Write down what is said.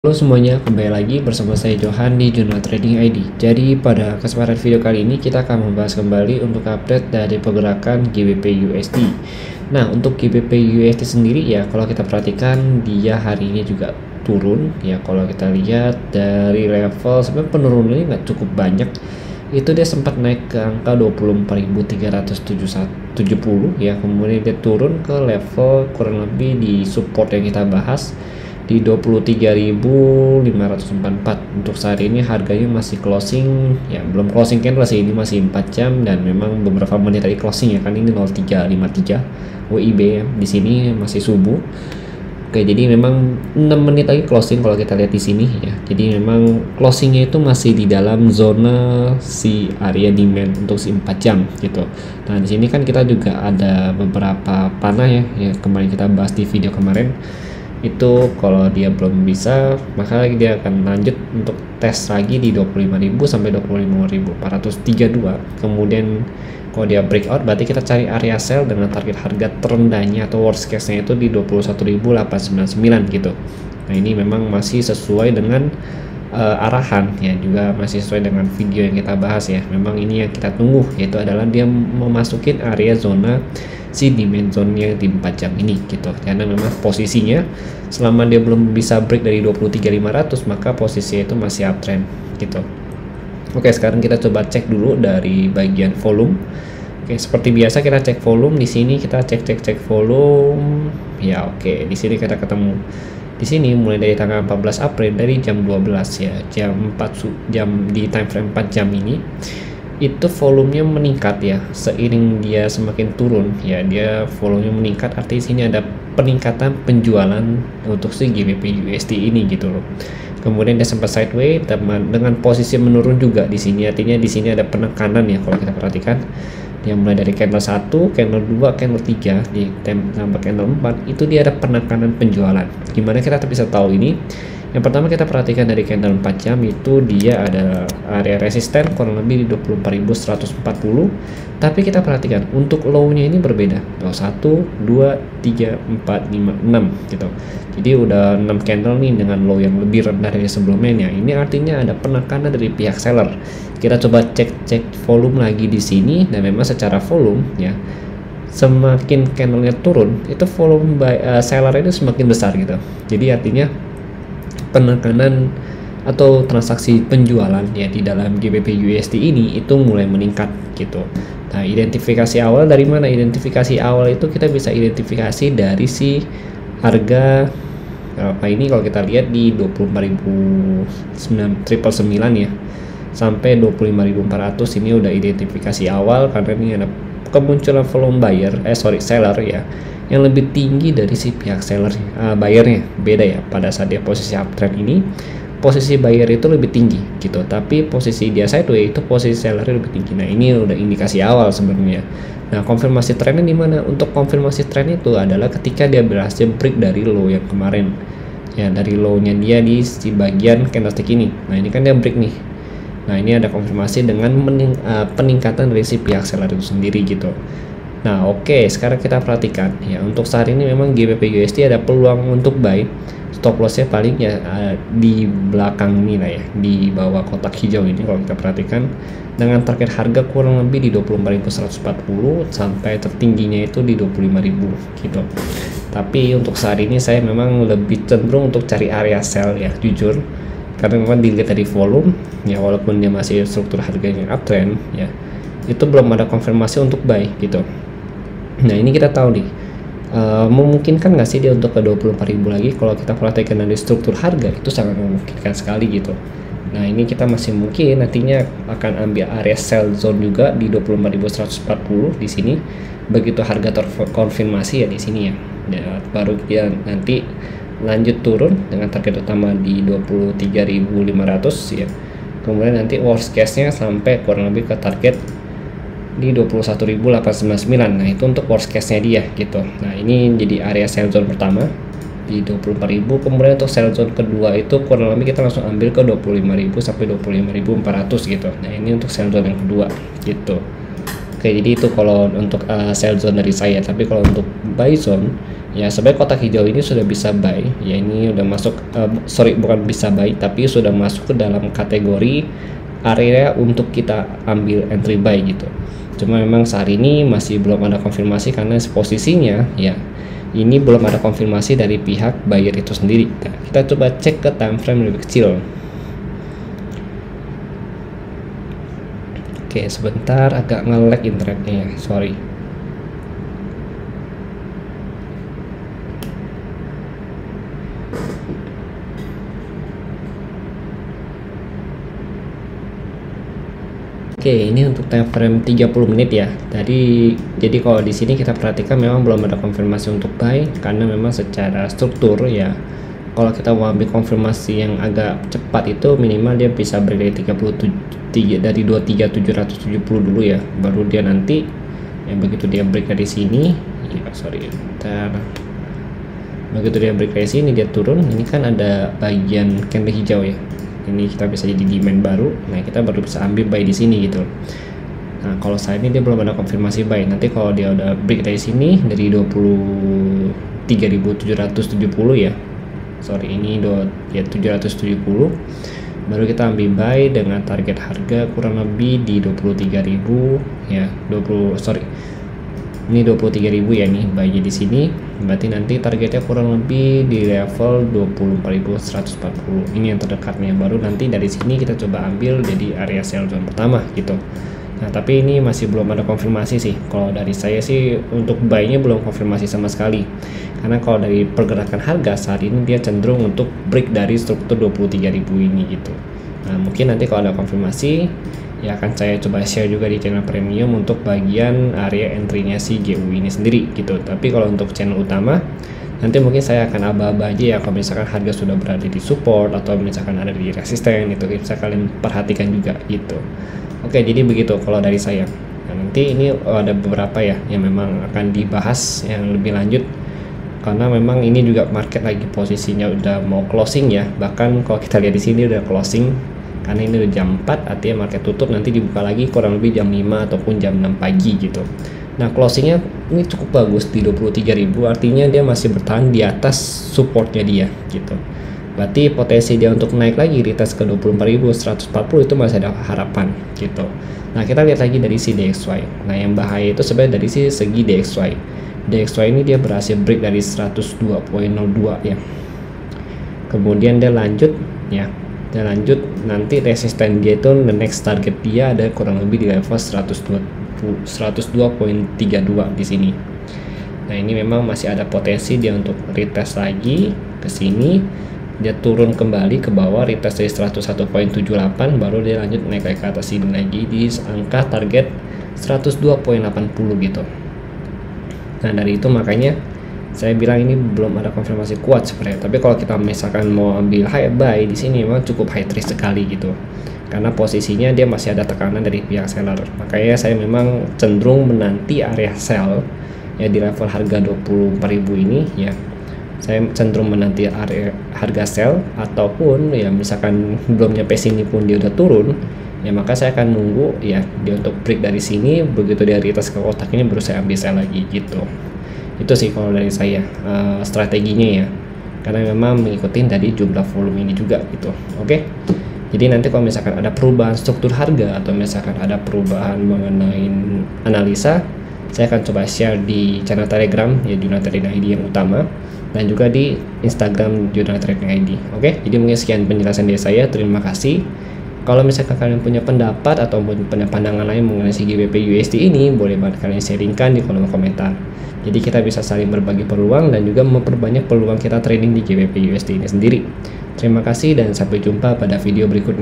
Halo semuanya, kembali lagi bersama saya Johan di Jurnal Trading ID. Jadi pada kesempatan video kali ini kita akan membahas kembali untuk update dari pergerakan GBP USD. Nah, untuk GBP USD sendiri ya, kalau kita perhatikan dia hari ini juga turun ya. Kalau kita lihat dari level sebenarnya penurunannya nggak cukup banyak. Itu dia sempat naik ke angka 24.370 ya, kemudian dia turun ke level kurang lebih di support yang kita bahas di 23.544. Untuk saat ini harganya masih closing ya, belum closing candle sih, ini masih 4 jam dan memang beberapa menit tadi closing ya kan, ini 0353 WIB ya. Di sini masih subuh. Oke, jadi memang 6 menit lagi closing kalau kita lihat di sini ya. Jadi memang closingnya itu masih di dalam zona si area demand untuk si 4 jam gitu. Nah, di sini kan kita juga ada beberapa panah ya, kemarin kita bahas di video kemarin. Itu kalau dia belum bisa, maka dia akan lanjut untuk tes lagi di 25.000 sampai 25.432. Kemudian kalau dia breakout, berarti kita cari area sell dengan target harga terendahnya atau worst case nya itu di 21.899 gitu. Nah, ini memang masih sesuai dengan arahan ya, juga masih sesuai dengan video yang kita bahas ya. Memang ini yang kita tunggu, yaitu adalah dia memasukin area zona si demand zone nya di 4 jam ini gitu, karena memang posisinya selama dia belum bisa break dari 23.500 maka posisinya itu masih uptrend gitu. Oke, sekarang kita coba cek dulu dari bagian volume. Oke, seperti biasa kita cek volume. Di sini kita cek volume ya. Oke, di sini kita ketemu di sini mulai dari tanggal 14 April dari jam 12 ya, jam 4 jam di time frame 4 jam ini itu volumenya meningkat ya, seiring dia semakin turun ya, dia volumenya meningkat, artinya sini ada peningkatan penjualan untuk si GBP USD ini gitu loh. Kemudian dia sempat sideways dengan posisi menurun juga di sini, artinya di sini ada penekanan ya. Kalau kita perhatikan dia mulai dari candle 1, candle 2, candle 3 sampai candle 4 itu dia ada penekanan penjualan. Gimana kita bisa tahu ini? Yang pertama kita perhatikan dari candle 4 jam itu dia ada area resisten kurang lebih di 24.140. Tapi kita perhatikan untuk low-nya ini berbeda. 1, 2, 3, 4, 5, 6 gitu. Jadi udah 6 candle nih dengan low yang lebih rendah dari sebelumnya. Ini artinya ada penekanan dari pihak seller. Kita coba cek volume lagi di sini, dan memang secara volume ya, semakin candlenya turun itu volume seller itu semakin besar gitu. Jadi artinya penekanan atau transaksi penjualan ya di dalam GBP USD ini itu mulai meningkat gitu. Nah, identifikasi awal dari mana? Identifikasi awal itu kita bisa identifikasi dari si harga apa ini, kalau kita lihat di 24.999 ya sampai 25.400 ini udah identifikasi awal, karena ini ada kemunculan volume seller ya yang lebih tinggi dari si pihak seller. Buyernya beda ya, pada saat dia posisi uptrend ini posisi buyer itu lebih tinggi gitu, tapi posisi dia sideways itu posisi seller lebih tinggi. Nah, ini udah indikasi awal sebenarnya. Nah, konfirmasi trennya di mana? Untuk konfirmasi tren itu adalah ketika dia berhasil break dari low yang kemarin ya, dari low-nya dia di bagian candlestick ini. Nah, ini kan dia break nih. Nah, ini ada konfirmasi dengan peningkatan dari si pihak seller itu sendiri gitu. Nah, oke, sekarang kita perhatikan ya, untuk saat ini memang GBP USD ada peluang untuk buy. Stop lossnya paling ya di belakang ini lah ya, di bawah kotak hijau ini kalau kita perhatikan, dengan target harga kurang lebih di 24.140 sampai tertingginya itu di 25.000 gitu. Tapi untuk saat ini saya memang lebih cenderung untuk cari area sell ya, jujur, karena memang dilihat dari volume ya, walaupun dia masih struktur harganya uptrend ya, itu belum ada konfirmasi untuk buy gitu. Nah, ini kita tahu nih, memungkinkan nggak sih dia untuk ke 24.000 lagi? Kalau kita perhatikan dari struktur harga itu sangat memungkinkan sekali gitu. Nah, ini kita masih mungkin nantinya akan ambil area sell zone juga di 24.140 di sini. Begitu harga terkonfirmasi ya di sini ya, baru dia nanti lanjut turun dengan target utama di 23.500 ya. Kemudian nanti worst case-nya sampai kurang lebih ke target di 21.899. Nah, itu untuk worst case-nya dia gitu. Nah, ini jadi area sell zone pertama di 24.000. Kemudian untuk sell zone kedua itu kurang lebih kita langsung ambil ke 25.000 sampai 25.400 gitu. Nah, ini untuk sell zone yang kedua gitu. Oke, jadi itu kalau untuk sell zone dari saya. Tapi kalau untuk buy zone Ya, sebenarnya kotak hijau ini sudah bisa buy. Ya, ini udah masuk bukan bisa buy, tapi sudah masuk ke dalam kategori area untuk kita ambil entry buy gitu. Cuma memang saat ini masih belum ada konfirmasi karena posisinya ya ini belum ada konfirmasi dari pihak buyer itu sendiri. Nah, kita coba cek ke time frame lebih kecil. Oke, sebentar agak nge-lag internetnya ya, sorry. Oke, ini untuk time frame 30 menit ya. Jadi kalau di sini kita perhatikan memang belum ada konfirmasi untuk buy karena memang secara struktur ya. Kalau kita mau ambil konfirmasi yang agak cepat itu minimal dia bisa break dari 23770 dulu ya. Baru dia nanti ya begitu dia break dari sini, ya sorry, bentar. Begitu dia break dari sini dia turun, ini kan ada bagian candle hijau ya. Ini kita bisa jadi demand baru. Nah, kita baru bisa ambil buy di sini gitu. Nah, kalau saat ini dia belum ada konfirmasi buy. Nanti kalau dia udah break dari sini dari 23.770 ya. Sorry, ini ya 770. Baru kita ambil buy dengan target harga kurang lebih di 23.000 ya. Ini 23.000 ya nih buy-nya di sini. Berarti nanti targetnya kurang lebih di level 24.140. Ini yang terdekatnya. Baru nanti dari sini kita coba ambil jadi area sell zone pertama gitu. Nah, tapi ini masih belum ada konfirmasi sih. Kalau dari saya sih untuk buy-nya belum konfirmasi sama sekali. Karena kalau dari pergerakan harga saat ini dia cenderung untuk break dari struktur 23.000 ini gitu. Nah, mungkin nanti kalau ada konfirmasi ya akan saya coba share juga di channel premium untuk bagian area entry-nya si GU ini sendiri gitu. Tapi kalau untuk channel utama nanti mungkin saya akan aba-aba aja ya kalau misalkan harga sudah berada di support atau misalkan ada di resisten, itu bisa kalian perhatikan juga gitu. Oke, jadi begitu kalau dari saya. Nah, nanti ini ada beberapa ya yang memang akan dibahas yang lebih lanjut karena memang ini juga market lagi posisinya udah mau closing ya. Bahkan kalau kita lihat di sini udah closing karena ini udah jam 4, artinya market tutup nanti dibuka lagi kurang lebih jam 5 ataupun jam 6 pagi gitu. Nah, closingnya ini cukup bagus di 23.000, artinya dia masih bertahan di atas supportnya dia gitu. Berarti potensi dia untuk naik lagi retest ke 24.140 itu masih ada harapan gitu. Nah, kita lihat lagi dari si DXY. Nah, yang bahaya itu sebenarnya dari segi DXY. DXY ini dia berhasil break dari 102.02 ya. Kemudian dia lanjut ya. Dan lanjut nanti resisten dia itu the next target dia ada kurang lebih di level 102.32 di sini. Nah, ini memang masih ada potensi dia untuk retest lagi ke sini. Dia turun kembali ke bawah retest dari 101.78 baru dia lanjut naik ke atas sini lagi di angka target 102.80 gitu. Nah, dari itu makanya saya bilang ini belum ada konfirmasi kuat sebenarnya. Tapi kalau kita misalkan mau ambil high buy di sini memang cukup high risk sekali gitu. Karena posisinya dia masih ada tekanan dari pihak seller. Makanya saya memang cenderung menanti area sell ya di level harga 24.000 ini ya. Saya cenderung menanti area harga sell ataupun ya misalkan belum nyampe sini pun dia udah turun. Ya maka saya akan nunggu ya dia untuk break dari sini, begitu dia retest ke kotak ini baru saya ambil sell lagi gitu. Itu sih kalau dari saya strateginya ya, karena memang mengikuti dari jumlah volume ini juga gitu. Oke, jadi nanti kalau misalkan ada perubahan struktur harga atau misalkan ada perubahan mengenai analisa, saya akan coba share di channel Telegram ya Jurnal Trading ID yang utama dan juga di Instagram Jurnal Trading ID. Oke, jadi mungkin sekian penjelasan dari saya. Terima kasih. Kalau misalkan kalian punya pendapat atau punya pandangan lain mengenai si GBP USD ini, boleh banget kalian sharingkan di kolom komentar. Jadi kita bisa saling berbagi peluang dan juga memperbanyak peluang kita trading di GBP USD ini sendiri. Terima kasih dan sampai jumpa pada video berikutnya.